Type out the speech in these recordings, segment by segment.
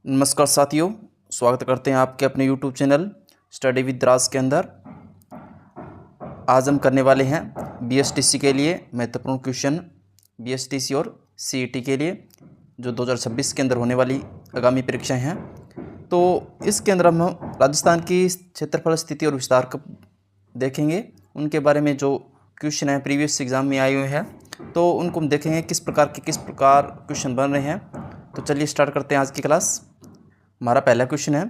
नमस्कार साथियों, स्वागत करते हैं आपके अपने YouTube चैनल स्टडी विद राज के अंदर। आज हम करने वाले हैं BSTC के लिए महत्वपूर्ण क्वेश्चन, BSTC और CET के लिए जो 2026 के अंदर होने वाली आगामी परीक्षाएं हैं। तो इसके अंदर हम राजस्थान की क्षेत्रफल, स्थिति और विस्तार को देखेंगे। उनके बारे में जो क्वेश्चन हैं प्रीवियस एग्ज़ाम में आए हुए हैं, तो उनको हम देखेंगे किस प्रकार क्वेश्चन बन रहे हैं। तो चलिए स्टार्ट करते हैं आज की क्लास। हमारा पहला क्वेश्चन है,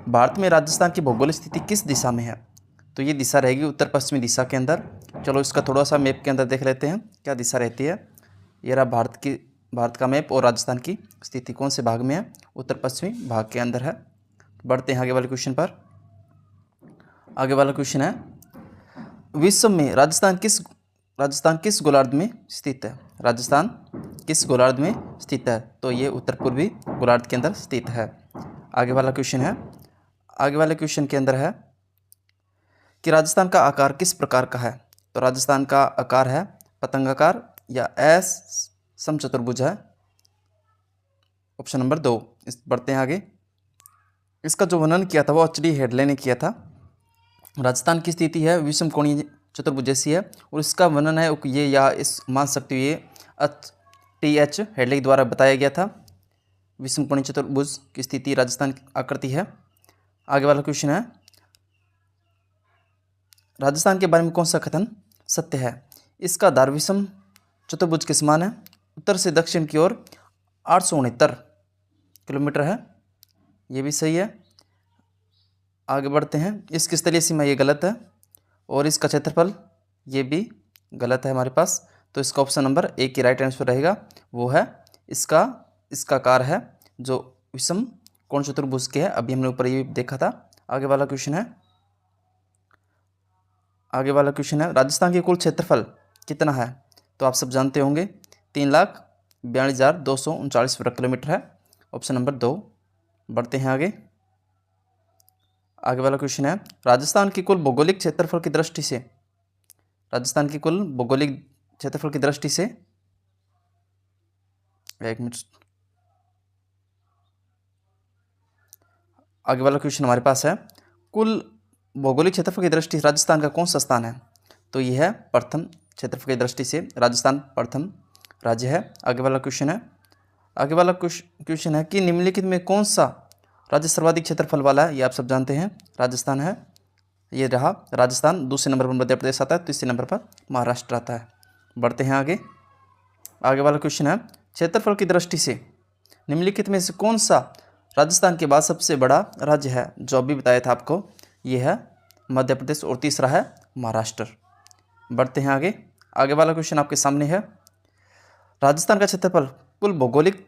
भारत में राजस्थान की भौगोलिक स्थिति किस दिशा में है? तो ये दिशा रहेगी उत्तर पश्चिमी दिशा के अंदर। चलो इसका थोड़ा सा मैप के अंदर देख लेते हैं क्या दिशा रहती है। ये रहा भारत का मैप और राजस्थान की स्थिति कौन से भाग में है? उत्तर पश्चिमी भाग के अंदर है। बढ़ते हैं आगे वाले क्वेश्चन पर। आगे वाला क्वेश्चन है, विश्व में राजस्थान किस गोलार्ध में स्थित है? राजस्थान किस गोलार्ध में स्थित है? तो ये उत्तर पूर्वी गोलार्ध के अंदर स्थित है। आगे वाला क्वेश्चन है, आगे वाले क्वेश्चन के अंदर है कि राजस्थान का आकार किस प्रकार का है? तो राजस्थान का आकार है पतंगाकार या समचतुर्भुज है। Option number 2। बढ़ते हैं आगे। इसका जो वर्णन किया था वो एचडी हेडले ने किया था। राजस्थान की स्थिति है विषम कोणीय चतुर्भुज जैसी है और इसका वर्णन है ये या इस मान सकते हुए TH हेडले द्वारा बताया गया था। विषम कोणीय चतुर्भुज की स्थिति राजस्थान की आकृति है। आगे वाला क्वेश्चन है, राजस्थान के बारे में कौन सा कथन सत्य है? इसका आधार विषम चतुर्भुज के समान है, उत्तर से दक्षिण की ओर 869 किलोमीटर है, ये भी सही है। आगे बढ़ते हैं। इसकी स्थलीय सीमा ये गलत है और इसका क्षेत्रफल ये भी गलत है हमारे पास। तो इसका ऑप्शन नंबर 1 की राइट आंसर रहेगा, वो है इसका आकार है जो विषम कोण चतुर्भुज के है। अभी हमने ऊपर ये देखा था। आगे वाला क्वेश्चन है, आगे वाला क्वेश्चन है, राजस्थान की कुल क्षेत्रफल कितना है? तो आप सब जानते होंगे 3,42,239 वर्ग किलोमीटर है। Option number 2। बढ़ते हैं आगे। आगे वाला क्वेश्चन है, राजस्थान की कुल भौगोलिक क्षेत्रफल की दृष्टि से, राजस्थान की कुल भौगोलिक क्षेत्रफल की दृष्टि से, एक मिनट। आगे वाला क्वेश्चन हमारे पास है, कुल भौगोलिक क्षेत्रफल की दृष्टि से राजस्थान का कौन सा स्थान है? तो यह है प्रथम। क्षेत्रफल की दृष्टि से राजस्थान प्रथम राज्य है। आगे वाला क्वेश्चन है, आगे वाला क्वेश्चन है कि निम्नलिखित में कौन सा राज्य सर्वाधिक क्षेत्रफल वाला है? ये आप सब जानते हैं राजस्थान है। ये रहा राजस्थान। दूसरे नंबर पर मध्य प्रदेश आता है, तीसरे नंबर पर महाराष्ट्र आता है। बढ़ते हैं आगे। आगे वाला क्वेश्चन है, क्षेत्रफल की दृष्टि से निम्नलिखित में से कौन सा राजस्थान के बाद सबसे बड़ा राज्य है? जो अभी बताया था आपको, ये है मध्य प्रदेश और तीसरा है महाराष्ट्र। बढ़ते हैं आगे। आगे वाला क्वेश्चन आपके सामने है, राजस्थान का क्षेत्रफल कुल भौगोलिक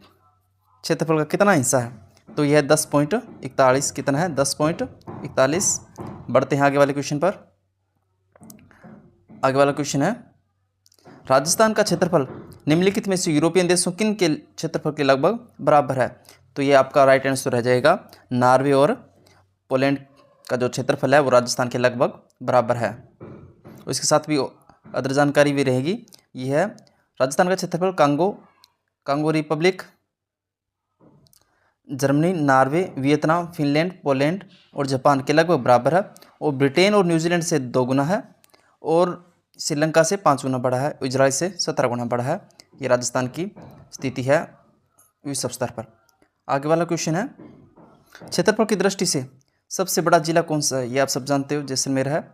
क्षेत्रफल का कितना हिस्सा है? तो यह 10.41 कितना है? 10.41। बढ़ते हैं आगे वाले क्वेश्चन पर। आगे वाला क्वेश्चन है, राजस्थान का क्षेत्रफल निम्नलिखित में से यूरोपियन देशों किन के क्षेत्रफल के लगभग बराबर है? तो ये आपका राइट आंसर रह जाएगा, नॉर्वे और पोलैंड का जो क्षेत्रफल है वो राजस्थान के लगभग बराबर है। उसके साथ भी अदर जानकारी भी रहेगी। ये है राजस्थान का क्षेत्रफल Congo Republic, Germany, Norway, Vietnam, Finland, Poland और जापान के लगभग बराबर है और ब्रिटेन और न्यूजीलैंड से 2 गुना है और श्रीलंका से 5 गुना बड़ा है, इजराइल से 17 गुना बड़ा है। ये राजस्थान की स्थिति है विश्व स्तर पर। आगे वाला क्वेश्चन है, क्षेत्रफल की दृष्टि से सबसे बड़ा जिला कौन सा है? ये आप सब जानते हो, जैसलमेर है।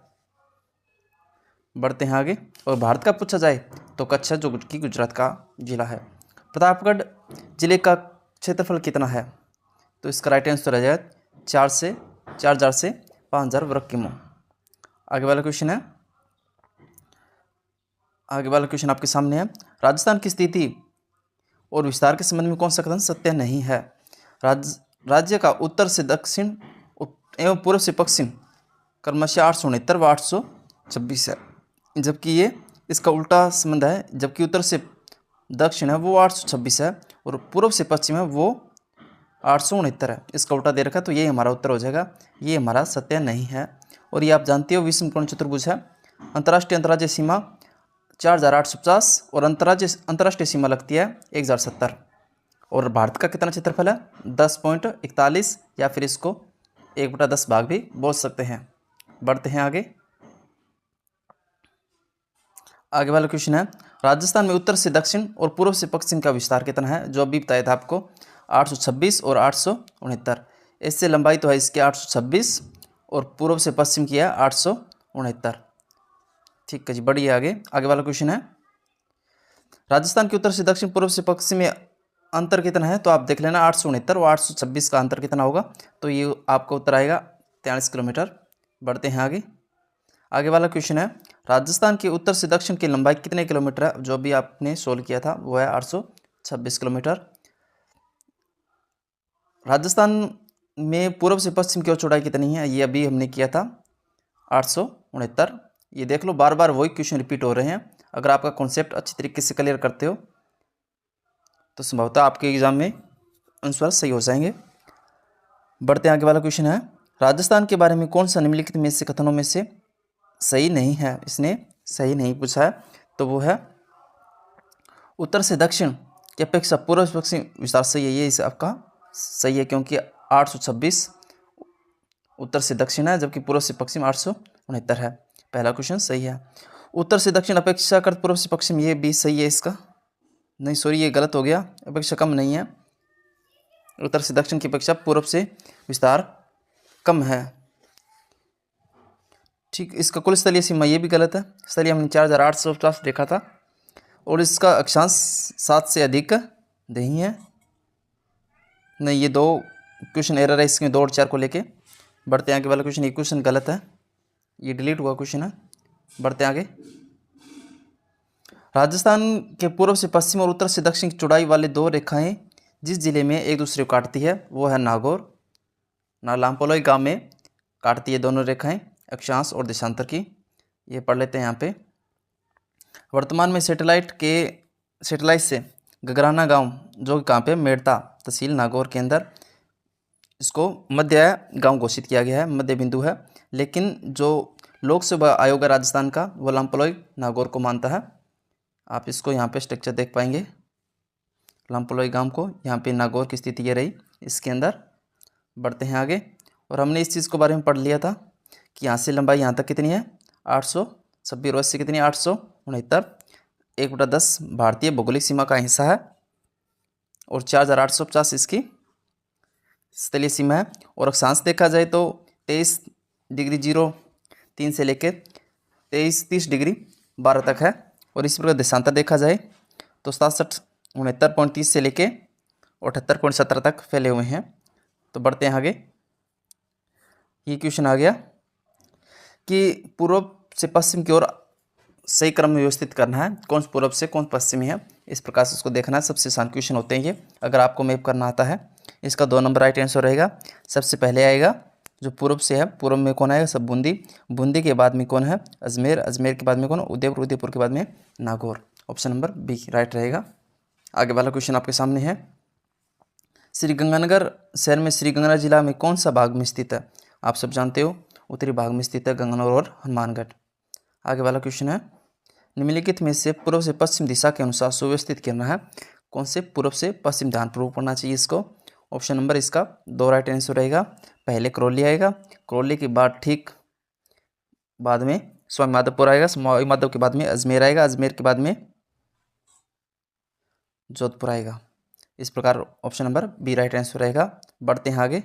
बढ़ते हैं आगे। और भारत का पूछा जाए तो कच्छ है जो कि गुजरात का जिला है। प्रतापगढ़ जिले का क्षेत्रफल कितना है? तो इसका राइट आंसर आ जाए 4,000 से 5,000 वर्ग किमी। आगे वाला क्वेश्चन है, आगे वाला क्वेश्चन आपके सामने है, राजस्थान की स्थिति और विस्तार के संबंध में कौन सा कथन सत्य नहीं है? राज्य का उत्तर से दक्षिण एवं पूर्व से पश्चिम क्रमशः 869 व 826 है, जबकि ये इसका उल्टा संबंध है। जबकि उत्तर से दक्षिण है वो 826 है और पूर्व से पश्चिम है वो 869 है। इसका उल्टा दे रखा है, तो ये हमारा उत्तर हो जाएगा। ये हमारा सत्य नहीं है। और ये आप जानते हो विषम कोण चतुर्भुज है। अंतर्राष्ट्रीय अंतर्राज्यीय सीमा 4,850 और अंतर्राष्ट्रीय सीमा लगती है 1,070। और भारत का कितना क्षेत्रफल है? 10.41, या फिर इसको 1/10 भाग भी बोल सकते हैं। बढ़ते हैं आगे। आगे वाला क्वेश्चन है, राजस्थान में उत्तर से दक्षिण और पूर्व से पश्चिम का विस्तार कितना है? जो अभी बताया था आपको, 826 और 869। इससे लंबाई तो है इसकी 826 और पूर्व से पश्चिम की है 869। ठीक है जी, बढ़िए आगे। आगे वाला क्वेश्चन है, राजस्थान के उत्तर से दक्षिण पूर्व से पश्चिम में अंतर कितना है? तो आप देख लेना 869 और 826 का अंतर कितना होगा, तो ये आपका उत्तर आएगा 43 किलोमीटर। बढ़ते हैं आगे। आगे वाला क्वेश्चन है, राजस्थान के उत्तर से दक्षिण की लंबाई कितने किलोमीटर है? जो भी आपने सोल्व किया था वो है 826 किलोमीटर। राजस्थान में पूर्व से पश्चिम की ओर चौड़ाई कितनी है? ये अभी हमने किया था 869। ये देख लो, बार बार वही क्वेश्चन रिपीट हो रहे हैं। अगर आपका कॉन्सेप्ट अच्छी तरीके से क्लियर करते हो तो संभवतः आपके एग्जाम में आंसर सही हो जाएंगे। बढ़ते आगे वाला क्वेश्चन है, राजस्थान के बारे में कौन सा निम्नलिखित में से कथनों में से सही नहीं है? इसने सही नहीं पूछा है, तो वो है उत्तर से दक्षिण की अपेक्षा पूर्व से पश्चिम विस्तार सही है। ये इस आपका सही है, क्योंकि 826 उत्तर से दक्षिण है, जबकि पूर्व से पश्चिम 869 है। पहला क्वेश्चन सही है। उत्तर से दक्षिण अपेक्षाकृत पूर्व से पश्चिम, ये भी सही है इसका। नहीं सॉरी, ये गलत हो गया, अपेक्षा कम नहीं है। उत्तर से दक्षिण की अपेक्षा पूर्व से विस्तार कम है। ठीक, इसका कुल स्थलीय सीमा ये भी गलत है। स्थलीय हमने 4850 देखा था, और इसका अक्षांश 7 से अधिक नहीं है। नहीं, ये 2 क्वेश्चन एरर है इसमें, 2 और 4 को लेके। बढ़ते आगे वाला क्वेश्चन, ये क्वेश्चन गलत है, ये डिलीट हुआ क्वेश्चन है। बढ़ते आगे। राजस्थान के पूर्व से पश्चिम और उत्तर से दक्षिण की चौड़ाई वाले 2 रेखाएं जिस जिले में एक दूसरे को काटती है वो है नागौर। लामपोलोई गांव में काटती है दोनों रेखाएं, अक्षांश और देशांतर की। ये पढ़ लेते हैं यहाँ पे। वर्तमान में सेटेलाइट से गगराना गांव, जो कहाँ पे, मेड़ता तहसील नागौर के अंदर, इसको मध्य गांव घोषित किया गया है, मध्य बिंदु है। लेकिन जो लोक सेवा आयोग है राजस्थान का, वो लामपोलोई नागौर को मानता है। आप इसको यहाँ पे स्ट्रक्चर देख पाएंगे, लामपोलोई गांव को, यहाँ पे नागौर की स्थिति ये रही इसके अंदर। बढ़ते हैं आगे। और हमने इस चीज़ के बारे में पढ़ लिया था कि यहाँ से लंबाई यहाँ तक कितनी है, 826, और इससे कितनी है, 869। 1/10 भारतीय भौगोलिक सीमा का हिस्सा है, और 4850 इसकी स्थलीय सीमा है। और अक्षांश देखा जाए तो 23°03 से लेकर 23:30°12 तक है। और इसी प्रकार देशांतर देखा जाए तो 6769.30 से लेके 78.17 तक फैले हुए हैं। तो बढ़ते हैं आगे। ये क्वेश्चन आ गया कि पूर्व से पश्चिम की ओर सही क्रम में व्यवस्थित करना है, कौन पूर्व से कौन पश्चिमी है, इस प्रकार से उसको देखना है। सबसे आसान क्वेश्चन होते हैं ये, अगर आपको मैप करना आता है। इसका 2 नंबर राइट आंसर रहेगा। सबसे पहले आएगा जो पूर्व से है, पूर्व में कौन आएगा, सब बूंदी, बूंदी के बाद में कौन है, अजमेर, अजमेर के बाद में कौन, उदयपुर, उदयपुर के बाद में Nagaur. Option number B right रहेगा। आगे वाला क्वेश्चन आपके सामने है, श्रीगंगानगर शहर में श्रीगंगानगर जिला में कौन सा भाग में स्थित है? आप सब जानते हो, उत्तरी भाग में स्थित है गंगानगर और हनुमानगढ़। आगे वाला क्वेश्चन है, निम्नलिखित में से पूर्व से पश्चिम दिशा के अनुसार सुव्यवस्थित करना है, कौन से पूर्व से पश्चिम, ध्यानपूर्वक पढ़ना चाहिए इसको। ऑप्शन नंबर इसका 2 राइट आंसर रहेगा। पहले करौली आएगा, करौली के बाद ठीक बाद में स्वामी माधवपुर आएगा, स्वामी माधव के बाद में अजमेर आएगा, अजमेर के बाद में जोधपुर आएगा। इस प्रकार option number B right answer रहेगा। बढ़ते हैं आगे।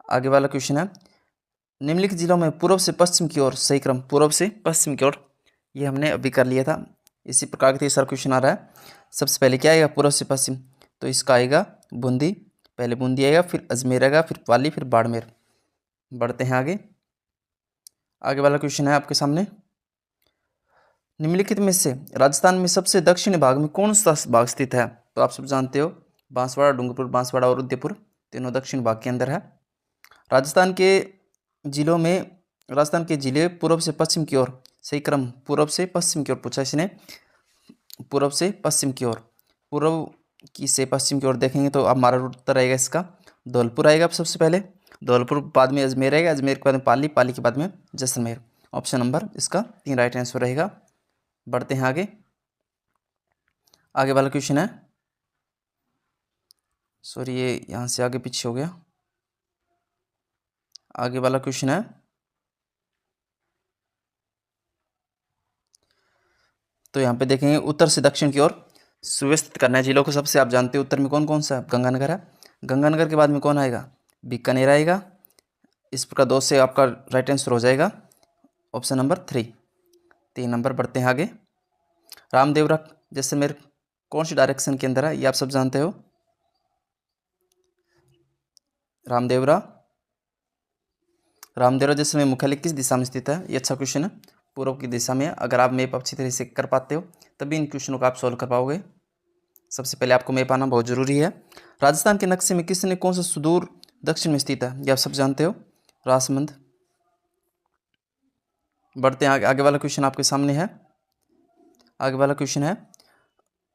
आगे वाला क्वेश्चन है, निम्नलिखित जिलों में पूर्व से पश्चिम की ओर सही क्रम, पूर्व से पश्चिम की ओर, ये हमने अभी कर लिया था। इसी प्रकार का तीसरा क्वेश्चन आ रहा है। सबसे पहले क्या आएगा, पूर्व से पश्चिम, तो इसका आएगा बूंदी, पहले बूंदी आएगा, फिर अजमेर आएगा, फिर पाली, फिर बाड़मेर। बढ़ते हैं आगे। आगे वाला क्वेश्चन है आपके सामने, निम्नलिखित में से राजस्थान में सबसे दक्षिणी भाग में कौन सा भाग स्थित है? तो आप सब जानते हो, बांसवाड़ा, डूंगरपुर, बांसवाड़ा और उदयपुर तीनों दक्षिण भाग के अंदर है। राजस्थान के जिले पूर्व से पश्चिम की ओर, सही क्रम पूर्व से पश्चिम की ओर पूछा इसने, पूर्व से पश्चिम की ओर, पूर्व की से पश्चिम की ओर देखेंगे तो अब हमारा उत्तर आएगा इसका धौलपुर आएगा। सबसे पहले धौलपुर, बाद में अजमेर आएगा, अजमेर के बाद में पाली, पाली के बाद में जैसलमेर। ऑप्शन नंबर इसका 3 राइट आंसर रहेगा। बढ़ते हैं आगे। आगे वाला क्वेश्चन है, सॉरी, ये यहाँ से आगे पीछे हो गया। आगे वाला क्वेश्चन है, तो यहाँ पे देखेंगे उत्तर से दक्षिण की ओर सुव्यवस्थित करना है जिलों को। सबसे आप जानते हो उत्तर में कौन कौन सा है, गंगानगर है। गंगानगर के बाद में कौन आएगा, बीकानेर आएगा। इस प्रकार 2 से आपका राइट आंसर हो जाएगा ऑप्शन नंबर 3। 3 नंबर। बढ़ते हैं आगे। रामदेवरा जैसलमेर कौन सी डायरेक्शन के अंदर है, ये आप सब जानते हो। रामदेवरा जैसलमेर मुख्यालय किस दिशा में स्थित है, ये अच्छा क्वेश्चन है। पूर्व की दिशा में। अगर आप मैप अच्छी तरह से कर पाते हो तभी इन क्वेश्चनों को आप सॉल्व कर पाओगे। सबसे पहले आपको मैप आना बहुत जरूरी है। राजस्थान के नक्शे में किसने कौन सा सुदूर दक्षिण में स्थित है, ये आप सब जानते हो, राजसमंद। बढ़ते हैं आगे। आगे वाला क्वेश्चन आपके सामने है। आगे वाला क्वेश्चन है,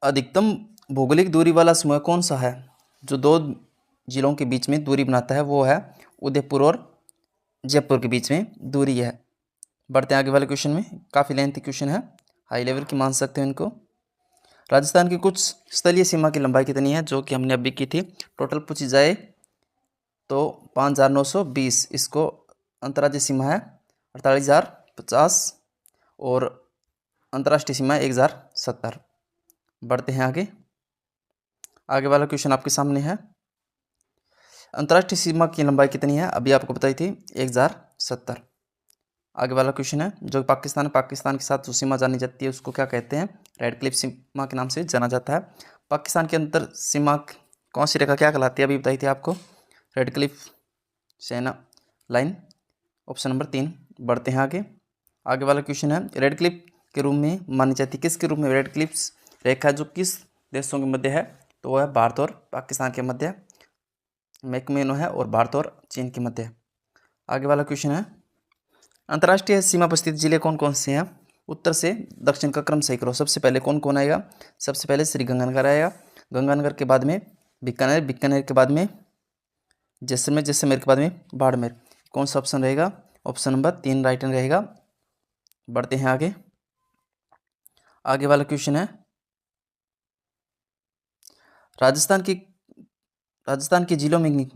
अधिकतम भौगोलिक दूरी वाला समूह कौन सा है जो 2 जिलों के बीच में दूरी बनाता है, वो है उदयपुर और जयपुर के बीच में दूरी है। बढ़ते हैं आगे वाले क्वेश्चन में। काफ़ी लेंथी क्वेश्चन है, हाई लेवल की मान सकते हो इनको। राजस्थान की कुछ स्थलीय सीमा की लंबाई कितनी है, जो कि हमने अभी की थी। टोटल पूछी जाए तो 5920। इसको अंतर्राज्यीय सीमा है 48,050 और अंतर्राष्ट्रीय सीमा है 1070। बढ़ते हैं आगे। आगे वाला क्वेश्चन आपके सामने है, अंतर्राष्ट्रीय सीमा की लंबाई कितनी है, अभी आपको बताई थी 1070। आगे वाला क्वेश्चन है, जो पाकिस्तान के साथ जो सीमा जानी जाती है उसको क्या कहते हैं, रेड क्लिफ सीमा के नाम से जाना जाता है। पाकिस्तान के अंतर सीमा कौन सी रेखा क्या कहलाती है, अभी बताई थी आपको, रेड क्लिफ सेना लाइन, ऑप्शन नंबर 3। बढ़ते हैं आगे। आगे वाला क्वेश्चन है, रेड क्लिफ के रूप में मानी जाती है, किसके रूप में रेड क्लिफ रेखा जो किस देशों के मध्य है, तो वह है भारत और पाकिस्तान के मध्य, मैकमेनो है, और भारत और चीन के मध्य। आगे वाला क्वेश्चन है, अंतर्राष्ट्रीय सीमा पर स्थित जिले कौन कौन से हैं, उत्तर से दक्षिण का क्रम सही करो। सबसे पहले कौन कौन आएगा, सबसे पहले श्रीगंगानगर आएगा, गंगानगर के बाद में बीकानेर, बीकानेर के बाद में जैसलमेर, जैसलमेर के बाद में बाड़मेर। कौन सा ऑप्शन रहेगा, ऑप्शन नंबर 3 राइट रहेगा। बढ़ते हैं आगे। आगे वाला क्वेश्चन है, राजस्थान के जिलों में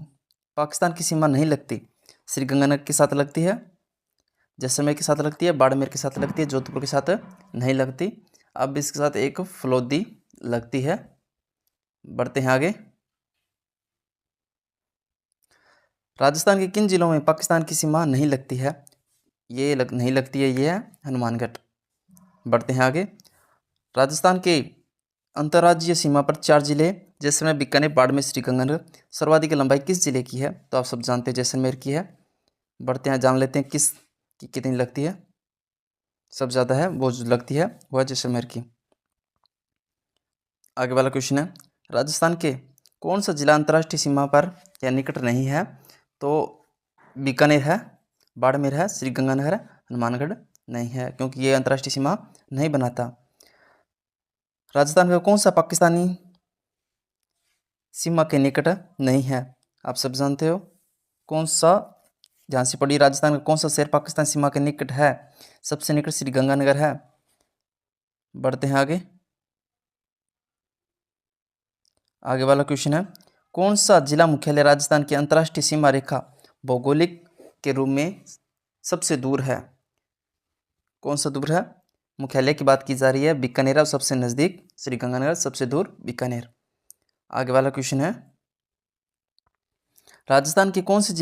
पाकिस्तान की सीमा नहीं लगती। श्रीगंगानगर के साथ लगती है, जैसलमेर के साथ लगती है, बाड़मेर के साथ लगती है, जोधपुर के साथ नहीं लगती। अब इसके साथ एक फलोदी लगती है। बढ़ते हैं आगे। राजस्थान के किन जिलों में पाकिस्तान की सीमा नहीं लगती है, नहीं लगती है, ये है हनुमानगढ़। बढ़ते हैं आगे। राजस्थान के अंतर्राज्यीय सीमा पर 4 जिले जैसलमेर, बीकानेर, बाड़मेर, श्रीगंगानगर। सर्वाधिक लंबाई किस जिले की है, तो आप सब जानते हैं जैसलमेर की है। बढ़ते हैं, जान लेते हैं किस की कितनी लगती है, सब ज़्यादा है वो जो लगती है वो है जैसलमेर की। आगे वाला क्वेश्चन है, राजस्थान के कौन सा जिला अंतर्राष्ट्रीय सीमा पर या निकट नहीं है, तो बीकानेर है, बाड़मेर है, श्रीगंगानगर है, हनुमानगढ़ नहीं है, क्योंकि ये अंतर्राष्ट्रीय सीमा नहीं बनाता। राजस्थान का कौन सा पाकिस्तानी सीमा के निकट नहीं है, आप सब जानते हो कौन सा, ध्यान से पढ़िए, राजस्थान का कौन सा शहर पाकिस्तान सीमा के निकट है, सबसे निकट श्रीगंगानगर है। बढ़ते हैं आगे। आगे वाला क्वेश्चन है, कौन सा जिला मुख्यालय राजस्थान की अंतर्राष्ट्रीय सीमा रेखा भौगोलिक के रूप में सबसे दूर है, कौन सा दूर है, मुख्यालय की बात की जा रही है, बीकानेर और सबसे नज़दीक श्रीगंगानगर, सबसे दूर बीकानेर। आगे वाला क्वेश्चन है, राजस्थान के कौन से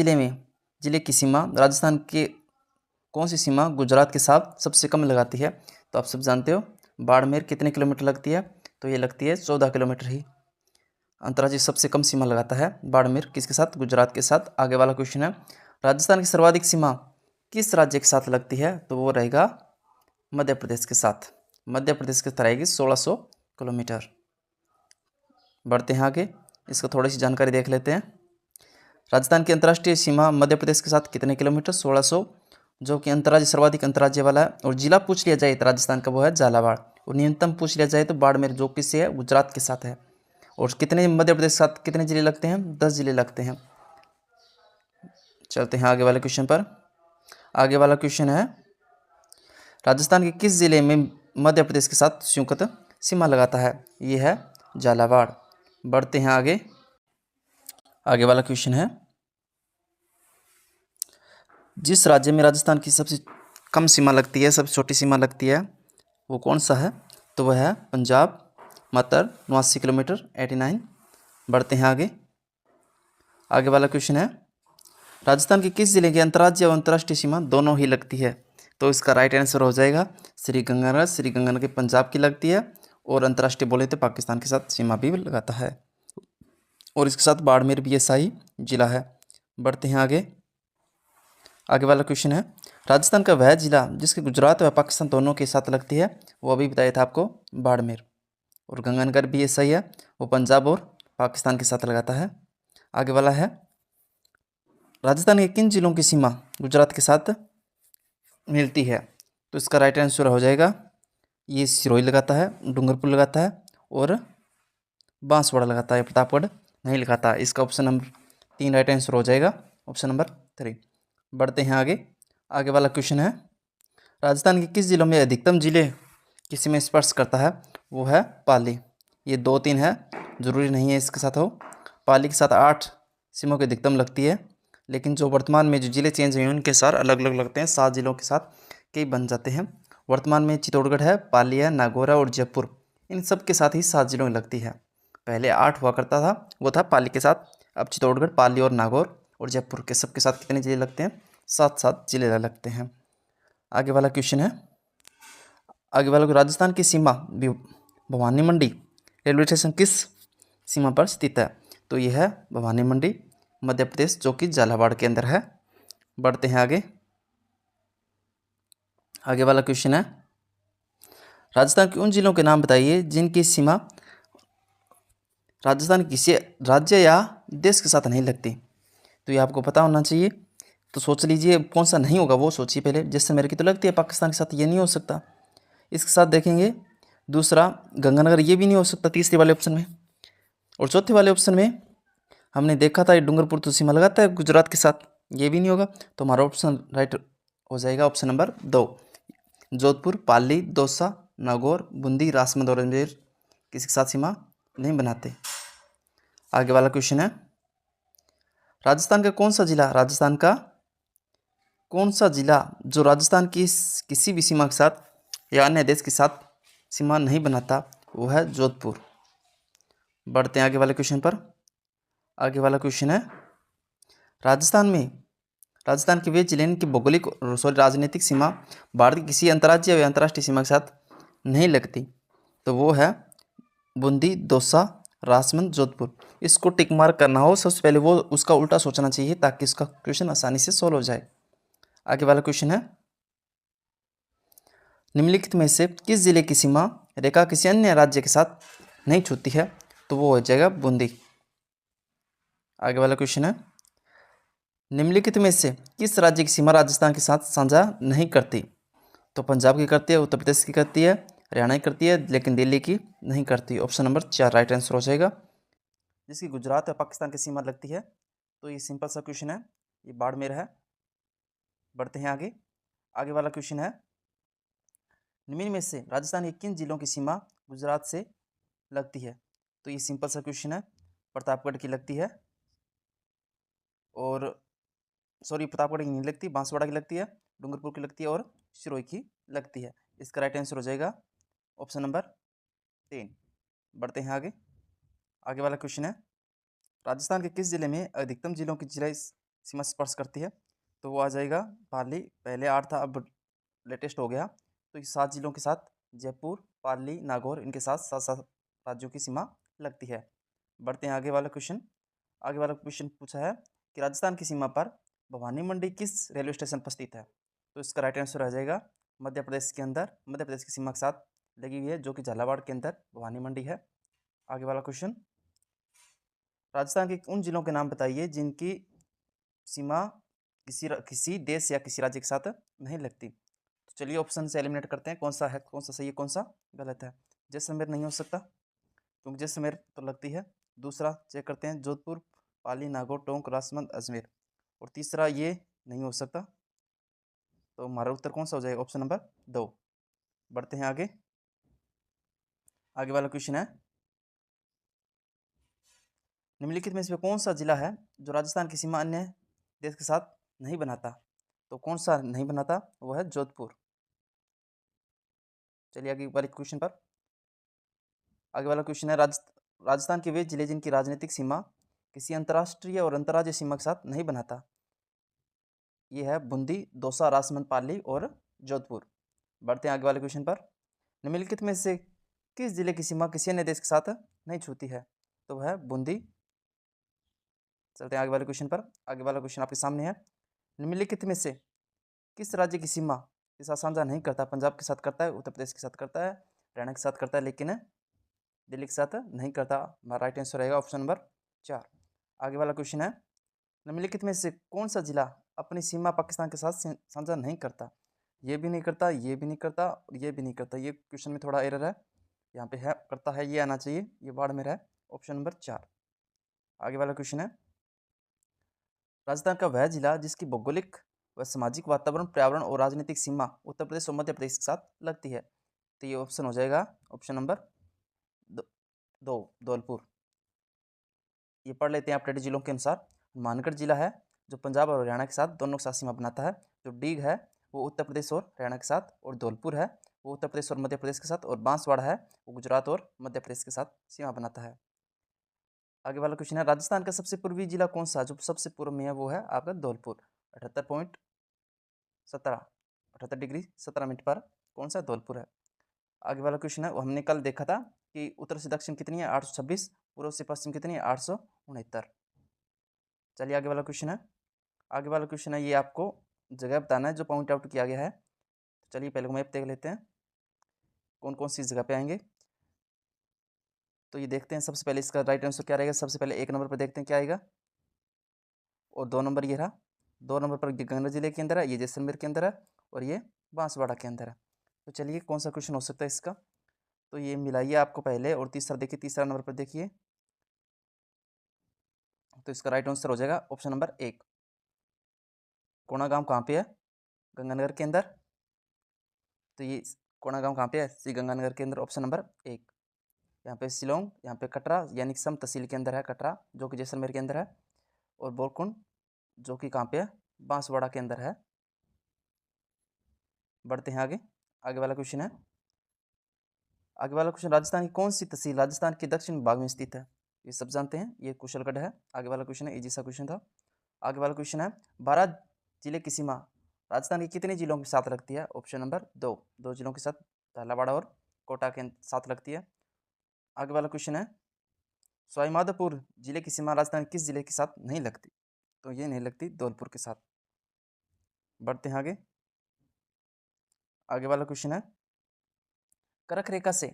जिले की सीमा राजस्थान के कौन सी सीमा गुजरात के साथ सबसे कम लगाती है, तो आप सब जानते हो बाड़मेर कितने किलोमीटर लगती है, तो ये लगती है 14 किलोमीटर ही। अंतर्राज्यीय सबसे कम सीमा लगाता है बाड़मेर, किसके साथ, गुजरात के साथ। आगे वाला क्वेश्चन है, राजस्थान की सर्वाधिक सीमा किस राज्य के साथ लगती है, तो वो रहेगा मध्य प्रदेश के साथ। मध्य प्रदेश के साथ रहेगी 1600 किलोमीटर। बढ़ते हैं आगे, इसको थोड़ी सी जानकारी देख लेते हैं। राजस्थान की अंतर्राष्ट्रीय सीमा मध्य प्रदेश के साथ कितने किलोमीटर, 1600, जो कि अंतर्राज्य सर्वाधिक अंतर्राज्य वाला है। और जिला पूछ लिया जाए तो राजस्थान का वो है झालावाड़, और न्यूनतम पूछ लिया जाए तो बाड़मेर, जो किससे है, गुजरात के साथ है। और कितने मध्य प्रदेश के साथ कितने जिले लगते हैं, 10 जिले लगते हैं। चलते हैं आगे वाले क्वेश्चन पर। आगे वाला क्वेश्चन है, राजस्थान के किस जिले में मध्य प्रदेश के साथ संयुक्त सीमा लगाता है, ये है झालावाड़। बढ़ते हैं आगे। आगे वाला क्वेश्चन है, जिस राज्य में राजस्थान की सबसे कम सीमा लगती है, सबसे छोटी सीमा लगती है, वो कौन सा है? तो वह है पंजाब, मात्र 89 किलोमीटर 89। बढ़ते हैं आगे। आगे वाला क्वेश्चन है, राजस्थान के किस जिले की अंतर्राज्यीय और अंतर्राष्ट्रीय सीमा दोनों ही लगती है? तो इसका राइट आंसर हो जाएगा श्रीगंगानगर। श्रीगंगानगर के पंजाब की लगती है और अंतर्राष्ट्रीय बोले तो पाकिस्तान के साथ सीमा भी लगाता है, और इसके साथ बाड़मेर भी ऐसा ही जिला है। बढ़ते हैं आगे। आगे वाला क्वेश्चन है, राजस्थान का वह जिला जिसके गुजरात व पाकिस्तान दोनों के साथ लगती है, वो अभी बताया था आपको, बाड़मेर। और गंगानगर भी ऐसा ही है, वो पंजाब और पाकिस्तान के साथ लगाता है। आगे वाला है, राजस्थान के किन जिलों की सीमा गुजरात के साथ मिलती है? तो इसका राइट आंसर हो जाएगा, ये सिरोही लगाता है, डूंगरपुर लगाता है और बांसवाड़ा लगाता है, प्रतापगढ़ नहीं लगाता। इसका ऑप्शन नंबर 3 राइट आंसर हो जाएगा, ऑप्शन नंबर 3। बढ़ते हैं आगे। आगे वाला क्वेश्चन है, राजस्थान के किस जिलों में अधिकतम जिले किसी में स्पर्श करता है? वो है पाली। ये 2-3 है, जरूरी नहीं है इसके साथ हो। पाली के साथ 8 सीमों की अधिकतम लगती है, लेकिन जो वर्तमान में जो जिले चेंज हुए हैं उनके साथ अलग अलग लगते हैं, 7 जिलों के साथ कई बन जाते हैं। वर्तमान में चित्तौड़गढ़ है, पाली है, नागौर और जयपुर, इन सब के साथ ही 7 जिलों में लगती है। पहले 8 हुआ करता था, वो था पाली के साथ। अब चित्तौड़गढ़, पाली और नागौर और जयपुर के सबके साथ कितने जिले लगते हैं? 7 जिले लगते हैं। आगे वाला क्वेश्चन है, आगे वाला को राजस्थान की सीमा भवानी मंडी रेलवे स्टेशन किस सीमा पर स्थित है? तो यह है भवानी मंडी, मध्य प्रदेश, जो कि झालावाड़ के अंदर है। बढ़ते हैं आगे। आगे वाला क्वेश्चन है, राजस्थान के उन जिलों के नाम बताइए जिनकी सीमा राजस्थान किसी राज्य या देश के साथ नहीं लगती। तो ये आपको पता होना चाहिए, तो सोच लीजिए कौन सा नहीं होगा, वो सोचिए पहले। जैसे मेरे की तो लगती है पाकिस्तान के साथ, ये नहीं हो सकता। इसके साथ देखेंगे दूसरा गंगानगर, ये भी नहीं हो सकता तीसरे वाले ऑप्शन में। और चौथे वाले ऑप्शन में हमने देखा था ये डूंगरपुर तो सीमा लगाता है गुजरात के साथ, ये भी नहीं होगा। तो हमारा ऑप्शन राइट हो जाएगा ऑप्शन नंबर 2, जोधपुर, पाली, दौसा, नागौर, बूंदी, राजसमंद और अजमेर किसी के साथ सीमा नहीं बनाते। आगे वाला क्वेश्चन है, राजस्थान का कौन सा जिला, राजस्थान का कौन सा जिला जो राजस्थान की किसी भी सीमा के साथ या अन्य देश के साथ सीमा नहीं बनाता? वो है जोधपुर। बढ़ते हैं आगे वाले क्वेश्चन पर। आगे वाला क्वेश्चन है, राजस्थान के वे जिले की भौगोलिक राजनीतिक सीमा भारत की किसी अंतर्राज्यीय या अंतर्राष्ट्रीय सीमा के साथ नहीं लगती। तो वो है बूंदी, दौसा, राजसमंद, जोधपुर। इसको टिक मार्क करना हो सबसे पहले, वो उसका उल्टा सोचना चाहिए ताकि इसका क्वेश्चन आसानी से सोल्व हो जाए। आगे वाला क्वेश्चन है, निम्नलिखित में से किस जिले की सीमा रेखा किसी अन्य राज्य के साथ नहीं छूती है? तो वो हो जाएगा बूंदी। आगे वाला क्वेश्चन है, निम्नलिखित में से किस राज्य की सीमा राजस्थान के साथ साझा नहीं करती? तो पंजाब की करती है, उत्तर प्रदेश की करती है, हरियाणा की करती है, लेकिन दिल्ली की नहीं करती। ऑप्शन नंबर 4 राइट आंसर हो जाएगा। जिसकी गुजरात और पाकिस्तान की सीमा लगती है, तो ये सिंपल सा क्वेश्चन है, ये बाड़मेर है। बढ़ते हैं आगे। आगे वाला क्वेश्चन है, निम्न में से राजस्थान के किन जिलों की सीमा गुजरात से लगती है? तो ये सिंपल सा क्वेश्चन है, प्रतापगढ़ की लगती है, और सॉरी प्रतापगढ़ की नहीं लगती, बांसवाड़ा की लगती है, डूंगरपुर की लगती है और सिरोही की लगती है। इसका राइट आंसर हो जाएगा ऑप्शन नंबर 3। बढ़ते हैं आगे। आगे वाला क्वेश्चन है, राजस्थान के किस जिले में अधिकतम जिलों की जिला सीमा स्पर्श करती है? तो वो आ जाएगा पाली। पहले 8 था, अब लेटेस्ट हो गया, तो ये 7 जिलों के साथ जयपुर, पाली, नागौर, इनके साथ 7 राज्यों की सीमा लगती है। बढ़ते हैं आगे वाला क्वेश्चन। आगे वाला क्वेश्चन पूछा है कि राजस्थान की सीमा पर भवानी मंडी किस रेलवे स्टेशन पर स्थित है? तो इसका राइट आंसर आ जाएगा मध्य प्रदेश के अंदर, मध्य प्रदेश की सीमा के साथ लगी हुई है, जो कि झालावाड़ के अंदर भवानी मंडी है। आगे वाला क्वेश्चन, राजस्थान के उन जिलों के नाम बताइए जिनकी सीमा किसी देश या किसी राज्य के साथ नहीं लगती। तो चलिए ऑप्शन से एलिमिनेट करते हैं, कौन सा है, कौन सा सही है, कौन सा गलत है। जैसलमेर नहीं हो सकता क्योंकि जैसलमेर तो लगती है। दूसरा चेक करते हैं, जोधपुर, पाली, नागौर, टोंक, राजसमंद, अजमेर। और तीसरा ये नहीं हो सकता, तो हमारा उत्तर कौन सा हो जाएगा? Option number 2। बढ़ते हैं आगे। आगे वाला क्वेश्चन है, निम्नलिखित में से कौन सा जिला है जो राजस्थान की सीमा अन्य देश के साथ नहीं बनाता? तो कौन सा नहीं बनाता? वो है जोधपुर। चलिए आगे वाले क्वेश्चन पर। आगे वाला क्वेश्चन है, राजस्थान के वे जिले जिनकी राजनीतिक सीमा किसी अंतर्राष्ट्रीय और अंतर्राज्यीय सीमा के साथ नहीं बनाता। ये है बूंदी, दौसा, राजसमंद, पाली और जोधपुर। बढ़ते हैं आगे वाले क्वेश्चन पर। निम्नलिखित में से किस जिले की सीमा किसी अन्य देश के साथ नहीं छूती है? तो वह है बूंदी। चलते हैं आगे वाले क्वेश्चन पर। आगे वाला क्वेश्चन आपके सामने है, निम्नलिखित में से किस राज्य की सीमा के साथ साझा नहीं करता? पंजाब के साथ करता है, उत्तर प्रदेश के साथ करता है, हरियाणा के साथ करता है, लेकिन दिल्ली के साथ नहीं करता। हमारा राइट आंसर रहेगा ऑप्शन नंबर 4। आगे वाला क्वेश्चन है, निम्नलिखित में से कौन सा जिला अपनी सीमा पाकिस्तान के साथ साझा नहीं करता? ये भी नहीं करता, ये भी नहीं करता और ये भी नहीं करता। ये क्वेश्चन में थोड़ा एरर है, यहाँ पे है करता है, ये आना चाहिए, ये बाढ़ में है। Option number 4। आगे वाला क्वेश्चन है, राजस्थान का वह जिला जिसकी भौगोलिक व सामाजिक वातावरण, पर्यावरण और राजनीतिक सीमा उत्तर प्रदेश और मध्य प्रदेश के साथ लगती है। तो ये ऑप्शन हो जाएगा ऑप्शन नंबर 2, धौलपुर। ये पढ़ लेते हैं आप टेडी जिलों के अनुसार। मानगढ़ जिला है जो पंजाब और हरियाणा के साथ दोनों के साथ सीमा बनाता है। जो डीग है वो उत्तर प्रदेश और हरियाणा के साथ, और धौलपुर है वो उत्तर प्रदेश और मध्य प्रदेश के साथ, और बांसवाड़ा है वो गुजरात और मध्य प्रदेश के साथ सीमा बनाता है। आगे वाला क्वेश्चन है, राजस्थान का सबसे पूर्वी जिला कौन सा? जो सबसे पूर्व में है वो है आपका धौलपुर। 78 डिग्री 17 मिनट पर कौन सा? धौलपुर है। आगे वाला क्वेश्चन है, वो हमने कल देखा था कि उत्तर से दक्षिण कितनी है? 826। पूर्व से पश्चिम कितनी है? 869। चलिए आगे वाला क्वेश्चन है। आगे वाला क्वेश्चन है, ये आपको जगह बताना है जो पॉइंट आउट किया गया है। तो चलिए पहले मैप देख लेते हैं कौन कौन सी जगह पे आएंगे। तो ये देखते हैं, सबसे पहले इसका राइट आंसर क्या रहेगा। सबसे पहले 1 नंबर पर देखते हैं क्या आएगा, और 2 नंबर ये रहा। 2 नंबर पर गंगा जिले के अंदर है, ये जैसलमेर के अंदर है, और ये बांसवाड़ा के अंदर है। तो चलिए कौन सा क्वेश्चन हो सकता है इसका। तो ये मिलाइए आपको पहले, और तीसरा देखिए, तीसरा नंबर पर देखिए। तो इसका राइट आंसर हो जाएगा ऑप्शन नंबर 1। कोणागांव कहाँ पे है? गंगानगर के अंदर। तो ये कोणागांव कहाँ पे है? श्री गंगानगर के अंदर। Option number 1। यहाँ पे शिलोंग, यहाँ पे कटरा, यानी सम तहसील के अंदर है कटरा, जो कि जैसलमेर के अंदर है, और बोरकुंड जो कि कहाँ पे है? बांसवाड़ा के अंदर है। बढ़ते हैं आगे। आगे वाला क्वेश्चन है, आगे वाला क्वेश्चन, राजस्थान की कौन सी तहसील राजस्थान के दक्षिण भाग में स्थित है? ये सब जानते हैं, ये कुशलगढ़ है। आगे वाला क्वेश्चन है, इजी सा क्वेश्चन था। आगे वाला क्वेश्चन है, 12 जिले की सीमा राजस्थान के कितने जिलों के साथ लगती है? ऑप्शन नंबर 2, 2 जिलों के साथ, झालावाड़ और कोटा के साथ लगती है। आगे वाला क्वेश्चन है, सवाईमाधोपुर जिले की सीमा राजस्थान किस जिले के साथ नहीं लगती? तो ये नहीं लगती, धौलपुर के साथ। बढ़ते हैं आगे। आगे वाला क्वेश्चन है, कर्क रेखा से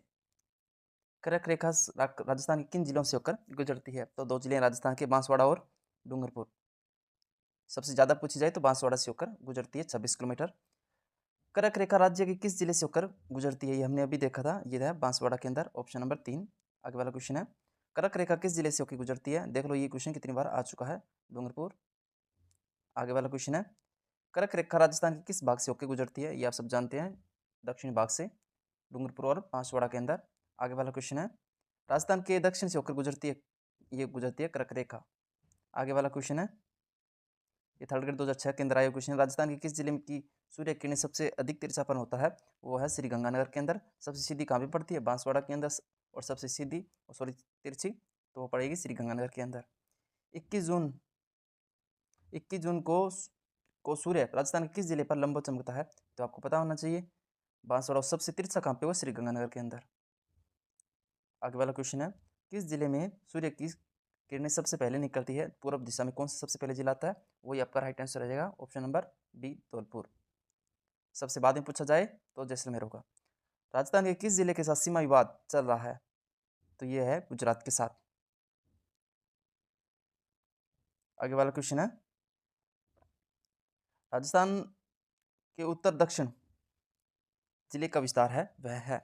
कर्क रेखा राजस्थान के किन जिलों से होकर गुजरती है? तो 2 जिले राजस्थान के, बांसवाड़ा और डूंगरपुर। सबसे ज्यादा पूछी जाए तो बांसवाड़ा से होकर गुजरती है 26 किलोमीटर। कर्क रेखा राज्य के किस जिले से होकर गुजरती है? ये हमने अभी देखा था, ये है बांसवाड़ा के अंदर। Option number 3। आगे वाला क्वेश्चन है, कर्क रेखा किस जिले से होकर गुजरती है? देख लो ये क्वेश्चन कितनी बार आ चुका है, डूंगरपुर। आगे वाला क्वेश्चन है, कर्क रेखा राजस्थान के किस भाग से होकर गुजरती है? ये आप सब जानते हैं, दक्षिण भाग से, डूंगरपुर और बांसवाड़ा के अंदर। आगे वाला क्वेश्चन है, राजस्थान के दक्षिण से होकर गुजरती है, ये गुजरती है कर्क रेखा। आगे वाला क्वेश्चन है, ये थर्ड ग्रेड 2006 के अंदर आया क्वेश्चन, राजस्थान के किस जिले में की सूर्य किरणें सबसे अधिक तिरछापन होता है? वो है श्री गंगानगर के अंदर। सबसे सीधी कहाँ पे पड़ती है? बांसवाड़ा के अंदर। और सबसे सीधी सॉरी तिरछी तो वो पड़ेगी श्री गंगानगर के अंदर। 21 जून को सूर्य राजस्थान के किस जिले पर लंबो चमकता है? तो आपको पता होना चाहिए, बांसवाड़ा। सबसे तिरछा कहाँ पे? वो श्री गंगानगर के अंदर। आगे वाला क्वेश्चन है, किस जिले में सूर्य की किरणें सबसे पहले निकलती है? पूर्व दिशा में कौन सा सबसे पहले जिला आता है? वही आपका राइट आंसर रहेगा, ऑप्शन नंबर बी, धौलपुर। सबसे बाद में पूछा जाए तो जैसलमेर होगा। राजस्थान के किस जिले के साथ सीमा विवाद चल रहा है? तो ये है गुजरात के साथ। आगे वाला क्वेश्चन है, राजस्थान के उत्तर दक्षिण जिले का विस्तार है वह है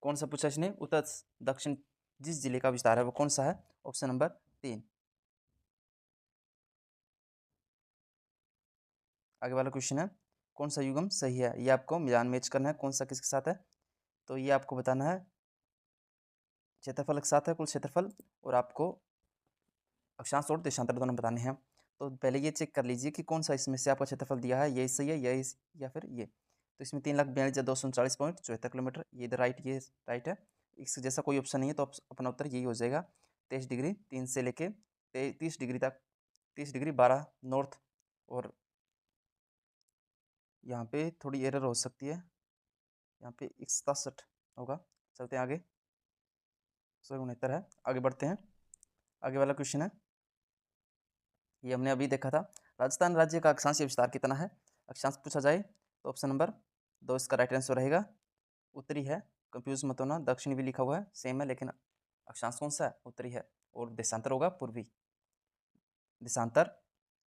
कौन सा? पूछा इसने, उत्तर दक्षिण जिस जिले का विस्तार है वो कौन सा है? Option number 3। आगे वाला क्वेश्चन है, कौन सा युग्म सही है? ये आपको मिलान मैच करना है, कौन सा किसके साथ है। तो ये आपको बताना है, क्षेत्रफल के साथ है, कुल क्षेत्रफल, और आपको अक्षांश और देशांतर दोनों बताने हैं। तो पहले ये चेक कर लीजिए कि कौन सा इसमें से आपका क्षेत्रफल दिया है, ये सही है या फिर ये। तो इसमें 3,42,239.74 किलोमीटर, ये इधर राइट, ये राइट है। इससे जैसा कोई ऑप्शन नहीं है तो अपना उत्तर यही हो जाएगा। 23 डिग्री 3 से लेके 30 डिग्री तक, 30 डिग्री 12 नॉर्थ। और यहाँ पे थोड़ी एरर हो सकती है, यहाँ पे 61 होगा। चलते हैं आगे, 169 है। आगे बढ़ते हैं। आगे वाला क्वेश्चन है, ये हमने अभी देखा था। राजस्थान राज्य का अक्षांशीय विस्तार कितना है? अक्षांश पूछा जाए तो ऑप्शन नंबर 2 इसका राइट आंसर रहेगा। उत्तरी है, कंफ्यूज मत होना, दक्षिणी भी लिखा हुआ है, सेम है, लेकिन अक्षांश कौन सा है? उत्तरी है। और देशांतर होगा पूर्वी। देशांतर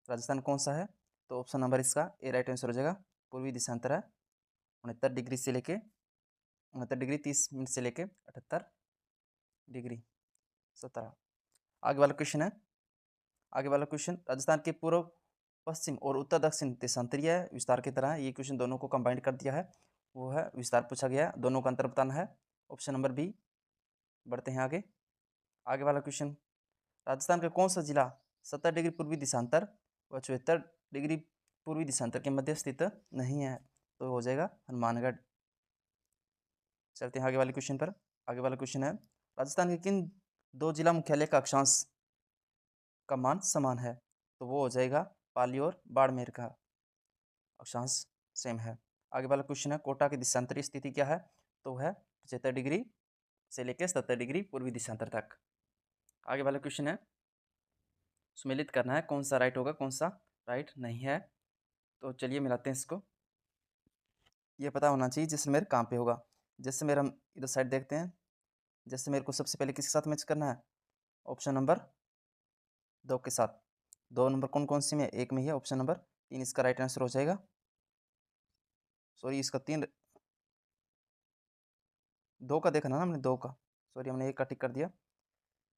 राजस्थान कौन सा है? तो ऑप्शन नंबर इसका ए राइट आंसर हो जाएगा। पूर्वी देशांतर है। 69 डिग्री से लेके 69 डिग्री 30 मिनट से लेके 78 डिग्री 17। आगे वाला क्वेश्चन है, आगे वाला क्वेश्चन राजस्थान के पूर्व पश्चिम और उत्तर दक्षिण देशांतरीय विस्तार की तरह है। ये क्वेश्चन दोनों को कंबाइंड कर दिया है, वो है विस्तार पूछा गया है, दोनों का अंतर बताना है। Option number B. बढ़ते हैं आगे। आगे वाला क्वेश्चन, राजस्थान का कौन सा जिला 70 डिग्री पूर्वी देशांतर व 74 डिग्री पूर्वी देशांतर के मध्य स्थित नहीं है? तो हो जाएगा हनुमानगढ़। चलते हैं आगे वाले क्वेश्चन पर। आगे वाला क्वेश्चन है, राजस्थान के किन 2 जिला मुख्यालय का अक्षांश का मान समान है? तो वो हो जाएगा पाली और बाड़मेर का अक्षांश सेम है। आगे वाला क्वेश्चन है, कोटा की देशांतरीय स्थिति क्या है? तो है 75 डिग्री से लेकर 70 डिग्री पूर्वी देशांतर तक। आगे वाला क्वेश्चन है, सुमेलित करना है कौन सा राइट होगा, कौन सा राइट नहीं है। तो चलिए मिलाते हैं इसको। ये पता होना चाहिए जैसलमेर कहाँ पे होगा। जैसलमेर हम इधर साइड देखते हैं। जैसलमेर को सबसे पहले किसके साथ मैच करना है? ऑप्शन नंबर 2 के साथ। 2 नंबर कौन कौन सी में? एक में ही है। ऑप्शन नंबर 3 इसका राइट आंसर हो जाएगा। सॉरी, इसका 3, 2 का देखा ना हमने, 2 का, सॉरी हमने 1 का टिक कर दिया।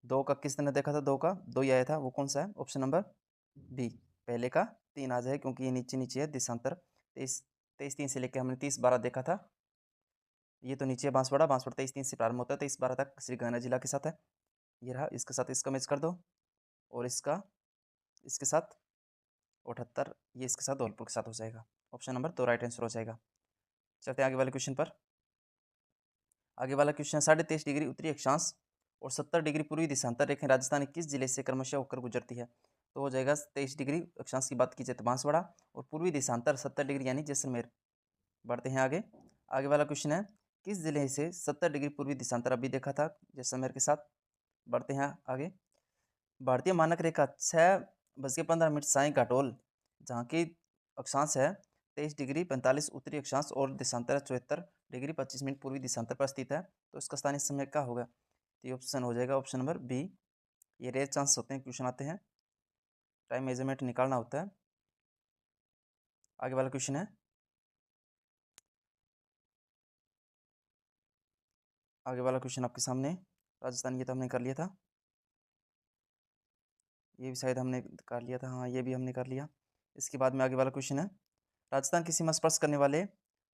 2 का किसने देखा था? 2 का 2 ही आया था, वो कौन सा है? Option number B. पहले का 3 आ जाए क्योंकि ये नीचे नीचे है देशांतर। 23 से लेकर हमने 30-12 देखा था। ये तो नीचे बांसवाड़ा, 23-3 से प्रारंभ होता है, 23-12 तक श्री गंगा जिला के साथ है। ये रहा, इसके साथ इसका मैच कर दो, और इसका इसके साथ 78, ये इसके साथ धौलपुर के साथ हो जाएगा। ऑप्शन नंबर 2 राइट आंसर हो जाएगा। चलते हैं आगे वाले क्वेश्चन पर। आगे वाला क्वेश्चन, 23.5 डिग्री उत्तरी अक्षांश और 70 डिग्री पूर्वी देशांतर रेखाएं राजस्थान के किस जिले से क्रमशः होकर गुजरती है? तो हो जाएगा 23 डिग्री अक्षांश की बात की जाए तो बांसवाड़ा, और पूर्वी देशांतर 70 डिग्री यानी जैसलमेर। बढ़ते हैं आगे। आगे वाला क्वेश्चन है, किस जिले से 70 डिग्री पूर्वी देशांतर अभी देखा था जैसलमेर के साथ? बढ़ते हैं आगे। भारतीय मानक रेखा 6:15 साई घाटोल, जहाँ की अक्षांश है 23 डिग्री 45 उत्तरी अक्षांश और देशांतर 74 डिग्री 25 मिनट पूर्वी देशांतर पर स्थित है। तो इसका स्थानीय समय क्या होगा? तो ये ऑप्शन हो जाएगा ऑप्शन नंबर बी। ये रेयर चांस होते हैं, क्वेश्चन आते हैं, टाइम मेजरमेंट निकालना होता है। आगे वाला क्वेश्चन है, आगे वाला क्वेश्चन आपके सामने, राजस्थान ये तो हमने कर लिया था, ये भी शायद हमने कर लिया था, हाँ ये भी हमने कर लिया। इसके बाद में आगे वाला क्वेश्चन है, राजस्थान की सीमा स्पर्श करने वाले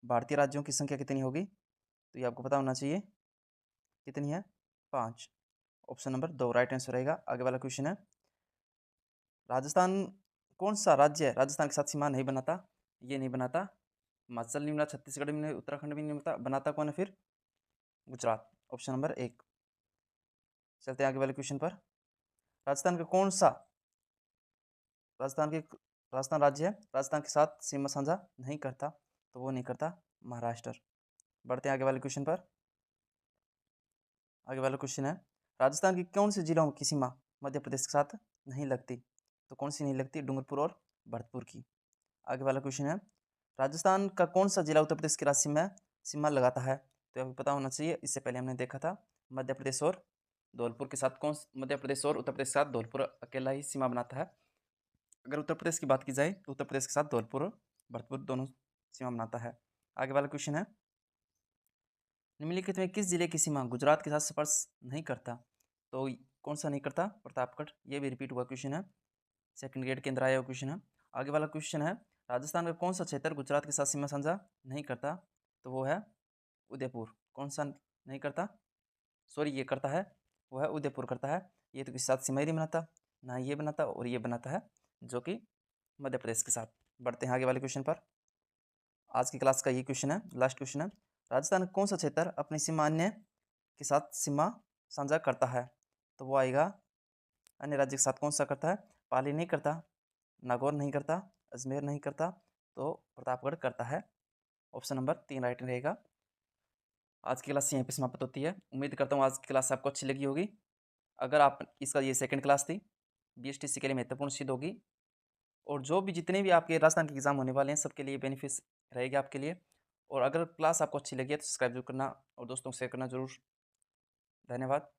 भारतीय राज्यों की संख्या कितनी होगी? तो ये आपको पता होना चाहिए, कितनी है? 5। ऑप्शन नंबर 2 राइट आंसर रहेगा। आगे वाला क्वेश्चन है, राजस्थान कौन सा राज्य है राजस्थान के साथ सीमा नहीं बनाता? ये नहीं बनाता, हिमाचल नहीं बनाता, छत्तीसगढ़ भी नहीं, उत्तराखंड भी नहीं बनाता, बनाता कौन है फिर? गुजरात। Option number 1। चलते हैं आगे वाले क्वेश्चन पर। राजस्थान का कौन सा राजस्थान के राजस्थान राज्य है राजस्थान के साथ सीमा साझा नहीं करता? तो वो नहीं करता महाराष्ट्र। बढ़ते हैं आगे वाले क्वेश्चन पर। आगे वाला क्वेश्चन है, राजस्थान के कौन से जिलों की सीमा मध्य प्रदेश के साथ नहीं लगती? तो कौन सी नहीं लगती? डूंगरपुर और भरतपुर की। आगे वाला क्वेश्चन है, राजस्थान का कौन सा जिला उत्तर प्रदेश की राज्य में सीमा लगाता है? तो आपको पता होना चाहिए, इससे पहले हमने देखा था मध्य प्रदेश और धौलपुर के साथ। मध्य प्रदेश और उत्तर प्रदेश के साथ धौलपुर अकेला ही सीमा बनाता है। अगर उत्तर प्रदेश की बात की जाए तो उत्तर प्रदेश के साथ धौलपुर और भरतपुर दोनों सीमा बनाता है। आगे वाला क्वेश्चन है, निम्नलिखित में किस जिले की सीमा गुजरात के साथ स्पर्श नहीं करता? तो कौन सा नहीं करता? प्रतापगढ़। ये भी रिपीट हुआ क्वेश्चन है, सेकंड ग्रेड के अंदर आया हुआ क्वेश्चन है। आगे वाला क्वेश्चन है, राजस्थान का कौन सा क्षेत्र गुजरात के साथ सीमा साझा नहीं करता? तो वो है उदयपुर। कौन सा नहीं करता? सॉरी, ये करता है, वो है उदयपुर करता है। ये तो किसी साथ सीमा ही नहीं बनाता। ना ये बनाता और ये बनाता है, जो कि मध्य प्रदेश के साथ। बढ़ते हैं आगे वाले क्वेश्चन पर। आज की क्लास का ये क्वेश्चन है, लास्ट क्वेश्चन है। राजस्थान का कौन सा क्षेत्र अपनी सीमा अन्य के साथ सीमा साझा करता है? तो वो आएगा, अन्य राज्य के साथ कौन सा करता है? पाली नहीं करता, नागौर नहीं करता, अजमेर नहीं करता, तो प्रतापगढ़ करता है। ऑप्शन नंबर 3 राइट रहेगा। आज की क्लास यहीं पे समाप्त होती है। उम्मीद करता हूँ आज की क्लास आपको अच्छी लगी होगी। अगर आप इसका ये सेकंड क्लास थी, बीएसटीसी के लिए महत्वपूर्ण सिद्ध होगी, और जो भी जितने भी आपके राजस्थान के एग्जाम होने वाले हैं सबके लिए बेनिफिट रहेगी आपके लिए। और अगर क्लास आपको अच्छी लगी है तो सब्सक्राइब जरूर करना और दोस्तों को शेयर करना जरूर। धन्यवाद।